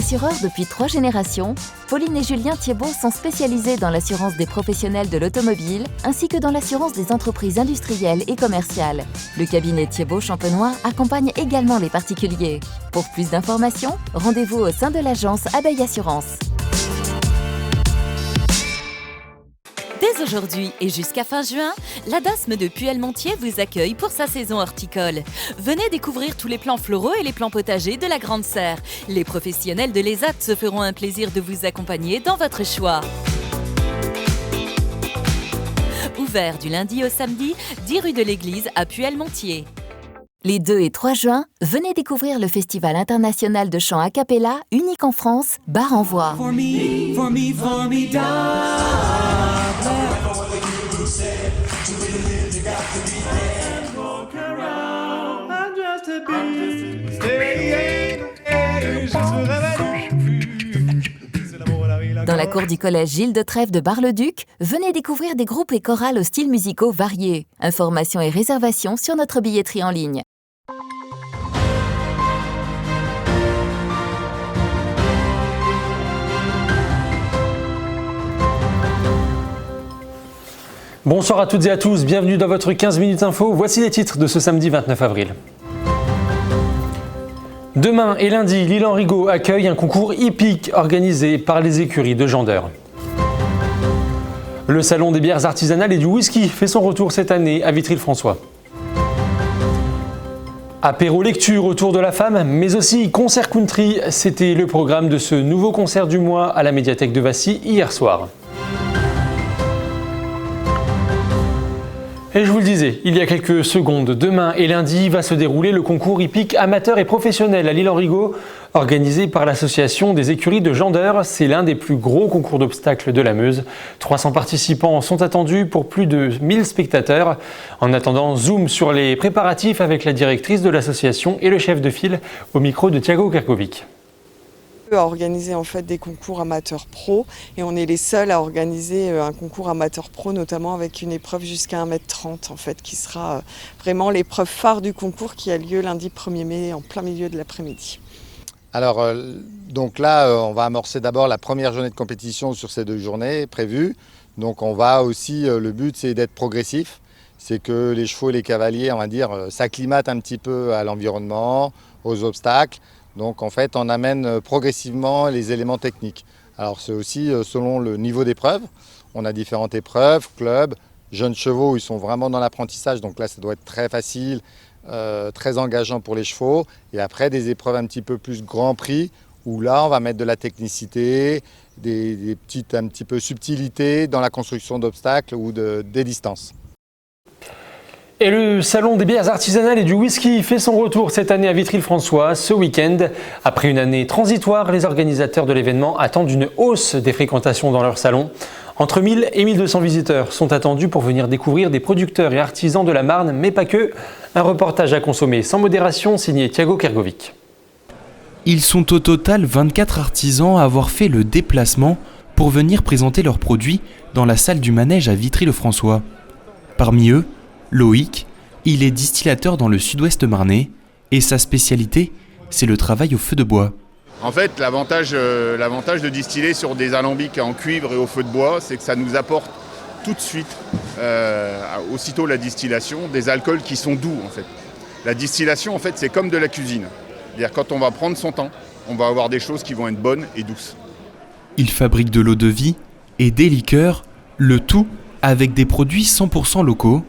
Assureurs depuis 3 générations, Pauline et Julien Thiebaud sont spécialisés dans l'assurance des professionnels de l'automobile ainsi que dans l'assurance des entreprises industrielles et commerciales. Le cabinet Thiebaud-Champenois accompagne également les particuliers. Pour plus d'informations, rendez-vous au sein de l'agence Abeille Assurance. Dès aujourd'hui et jusqu'à fin juin, l'ADASM de Puellemontier vous accueille pour sa saison horticole. Venez découvrir tous les plants floraux et les plants potagers de la Grande Serre. Les professionnels de l'ESAT se feront un plaisir de vous accompagner dans votre choix. Ouvert du lundi au samedi, 10 rue de l'Église à Puellemontier. Les 2 et 3 juin, venez découvrir le Festival international de chant a cappella, unique en France, Bar en Voix. Dans la cour du collège Gilles de Trèves de Bar-le-Duc, venez découvrir des groupes et chorales aux styles musicaux variés. Informations et réservations sur notre billetterie en ligne. Bonsoir à toutes et à tous, bienvenue dans votre 15 minutes info. Voici les titres de ce samedi 29 avril. Demain et lundi, l'île Henrigot accueille un concours hippique organisé par les écuries de Gendeur. Le salon des bières artisanales et du whisky fait son retour cette année à Vitry-le-François. Apéro lecture autour de la femme, mais aussi concert country, c'était le programme de ce nouveau concert du mois à la médiathèque de Vassy hier soir. Et je vous le disais, il y a quelques secondes, demain et lundi va se dérouler le concours hippique amateur et professionnel à l'île Henrigot, organisé par l'association des écuries de Gendeur. C'est l'un des plus gros concours d'obstacles de la Meuse. 300 participants sont attendus pour plus de 1000 spectateurs. En attendant, zoom sur les préparatifs avec la directrice de l'association et le chef de file au micro de Thiago Kerkovic. À organiser en fait des concours amateurs pro et on est les seuls à organiser un concours amateur pro, notamment avec une épreuve jusqu'à 1m30 en fait, qui sera vraiment l'épreuve phare du concours qui a lieu lundi 1er mai en plein milieu de l'après-midi. Alors donc là on va amorcer d'abord la première journée de compétition sur ces 2 journées prévues. Donc on va aussi, le but c'est d'être progressif, c'est que les chevaux et les cavaliers on va dire s'acclimatent un petit peu à l'environnement, aux obstacles. Donc en fait, on amène progressivement les éléments techniques. Alors c'est aussi selon le niveau d'épreuve. On a différentes épreuves, clubs, jeunes chevaux, ils sont vraiment dans l'apprentissage. Donc là, ça doit être très facile, très engageant pour les chevaux. Et après, des épreuves un petit peu plus grand prix, où là, on va mettre de la technicité, des petites un petit peu subtilités dans la construction d'obstacles ou des distances. Et le salon des bières artisanales et du whisky fait son retour cette année à Vitry-le-François ce week-end. Après une année transitoire, les organisateurs de l'événement attendent une hausse des fréquentations dans leur salon. Entre 1000 et 1200 visiteurs sont attendus pour venir découvrir des producteurs et artisans de la Marne, mais pas que. Un reportage à consommer sans modération signé Thiago Kerkovic. Ils sont au total 24 artisans à avoir fait le déplacement pour venir présenter leurs produits dans la salle du manège à Vitry-le-François. Parmi eux, Loïc, il est distillateur dans le sud-ouest marnais et sa spécialité, c'est le travail au feu de bois. En fait, l'avantage de distiller sur des alambics en cuivre et au feu de bois, c'est que ça nous apporte tout de suite, aussitôt la distillation, des alcools qui sont doux en fait. La distillation, en fait, c'est comme de la cuisine. C'est-à-dire quand on va prendre son temps, on va avoir des choses qui vont être bonnes et douces. Il fabrique de l'eau-de-vie et des liqueurs, le tout avec des produits 100% locaux.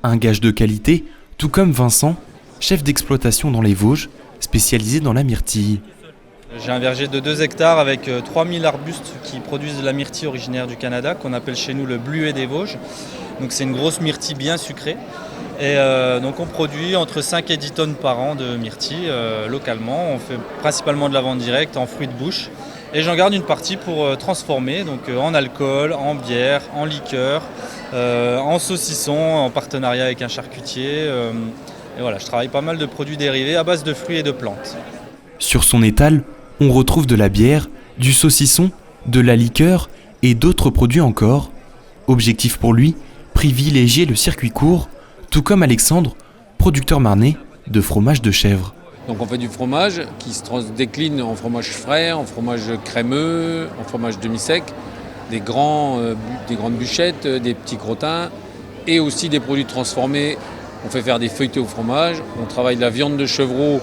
Un gage de qualité, tout comme Vincent, chef d'exploitation dans les Vosges, spécialisé dans la myrtille. J'ai un verger de 2 hectares avec 3000 arbustes qui produisent de la myrtille originaire du Canada, qu'on appelle chez nous le bluet des Vosges. Donc c'est une grosse myrtille bien sucrée. Et donc on produit entre 5 et 10 tonnes par an de myrtille localement. On fait principalement de la vente directe en fruits de bouche. Et j'en garde une partie pour transformer donc, en alcool, en bière, en liqueur, en saucisson, en partenariat avec un charcutier. Et voilà, je travaille pas mal de produits dérivés à base de fruits et de plantes. Sur son étal, on retrouve de la bière, du saucisson, de la liqueur et d'autres produits encore. Objectif pour lui, privilégier le circuit court, tout comme Alexandre, producteur marnais de fromage de chèvre. Donc on fait du fromage qui se décline en fromage frais, en fromage crémeux, en fromage demi-sec, des grandes bûchettes, des petits crottins et aussi des produits transformés. On fait faire des feuilletés au fromage, on travaille la viande de chevreau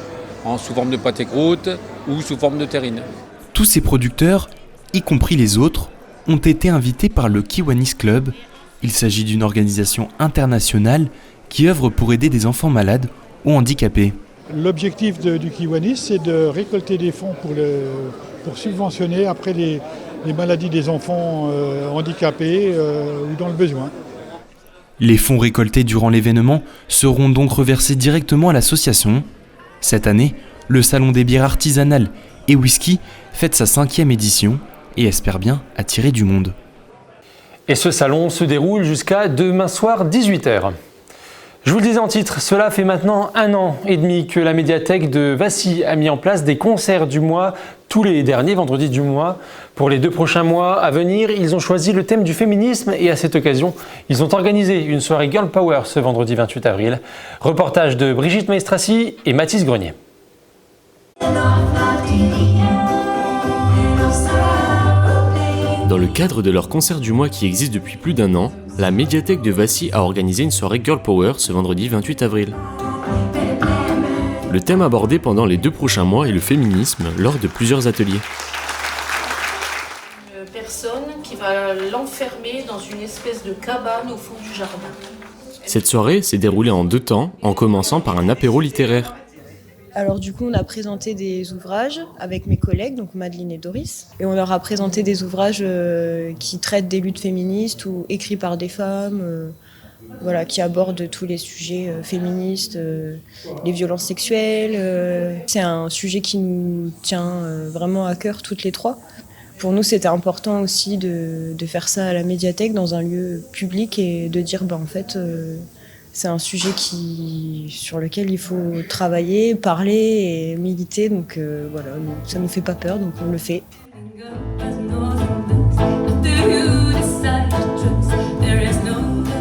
sous forme de pâté croûte ou sous forme de terrine. Tous ces producteurs, y compris les autres, ont été invités par le Kiwanis Club. Il s'agit d'une organisation internationale qui œuvre pour aider des enfants malades ou handicapés. L'objectif du Kiwanis, c'est de récolter des fonds pour subventionner après les maladies des enfants handicapés ou dans le besoin. Les fonds récoltés durant l'événement seront donc reversés directement à l'association. Cette année, le Salon des bières artisanales et whisky fête sa 5e édition et espère bien attirer du monde. Et ce salon se déroule jusqu'à demain soir 18h. Je vous le disais en titre, cela fait maintenant 1 an et demi que la médiathèque de Vassy a mis en place des concerts du mois tous les derniers vendredis du mois. Pour les 2 prochains mois à venir, ils ont choisi le thème du féminisme et à cette occasion, ils ont organisé une soirée Girl Power ce vendredi 28 avril. Reportage de Brigitte Maestrassi et Mathis Grenier. Dans le cadre de leur concert du mois qui existe depuis plus d'1 an, la médiathèque de Vassy a organisé une soirée Girl Power ce vendredi 28 avril. Le thème abordé pendant les 2 prochains mois est le féminisme lors de plusieurs ateliers. Une personne qui va l'enfermer dans une espèce de cabane au fond du jardin. Cette soirée s'est déroulée en 2 temps, en commençant par un apéro littéraire. Alors du coup, on a présenté des ouvrages avec mes collègues, donc Madeleine et Doris. Et on leur a présenté des ouvrages qui traitent des luttes féministes ou écrits par des femmes, qui abordent tous les sujets féministes, les violences sexuelles. C'est un sujet qui nous tient vraiment à cœur toutes les 3. Pour nous, c'était important aussi de faire ça à la médiathèque, dans un lieu public, et de dire, c'est un sujet sur lequel il faut travailler, parler et militer. Donc ça ne nous fait pas peur, donc on le fait.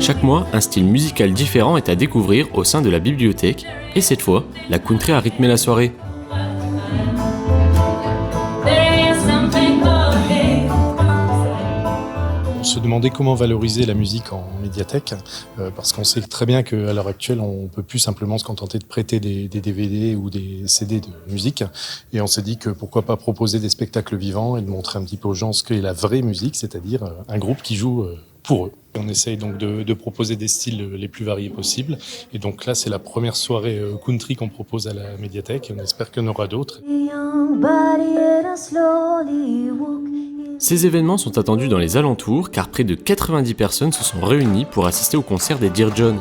Chaque mois, un style musical différent est à découvrir au sein de la bibliothèque. Et cette fois, la country a rythmé la soirée. Se demander comment valoriser la musique en médiathèque, parce qu'on sait très bien qu'à l'heure actuelle, on ne peut plus simplement se contenter de prêter des DVD ou des CD de musique. Et on s'est dit que pourquoi pas proposer des spectacles vivants et de montrer un petit peu aux gens ce qu'est la vraie musique, c'est-à-dire un groupe qui joue pour eux. On essaye donc de proposer des styles les plus variés possibles. Et donc là, c'est la première soirée country qu'on propose à la médiathèque. Et on espère qu'il y en aura d'autres. Ces événements sont attendus dans les alentours car près de 90 personnes se sont réunies pour assister au concert des Dear John.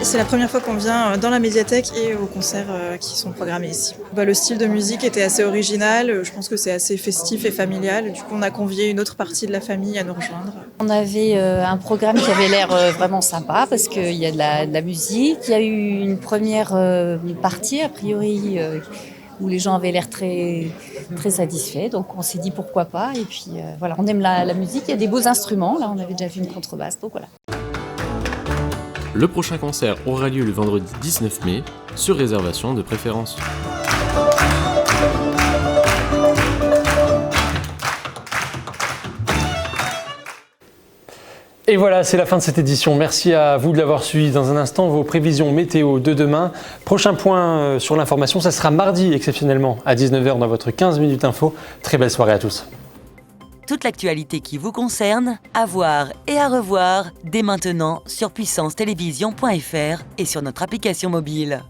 C'est la première fois qu'on vient dans la médiathèque et aux concerts qui sont programmés ici. Le style de musique était assez original, je pense que c'est assez festif et familial. Du coup, on a convié une autre partie de la famille à nous rejoindre. On avait un programme qui avait l'air vraiment sympa parce qu'il y a de la musique. Il y a eu une première partie, a priori, où les gens avaient l'air très, très satisfaits. Donc on s'est dit pourquoi pas. Et puis on aime la musique, il y a des beaux instruments. Là, on avait déjà vu une contrebasse, donc voilà. Le prochain concert aura lieu le vendredi 19 mai, sur réservation de préférence. Et voilà, c'est la fin de cette édition. Merci à vous de l'avoir suivi. Dans un instant, vos prévisions météo de demain. Prochain point sur l'information, ça sera mardi exceptionnellement à 19h dans votre 15 minutes info. Très belle soirée à tous. Toute l'actualité qui vous concerne, à voir et à revoir dès maintenant sur puissancetélévision.fr et sur notre application mobile.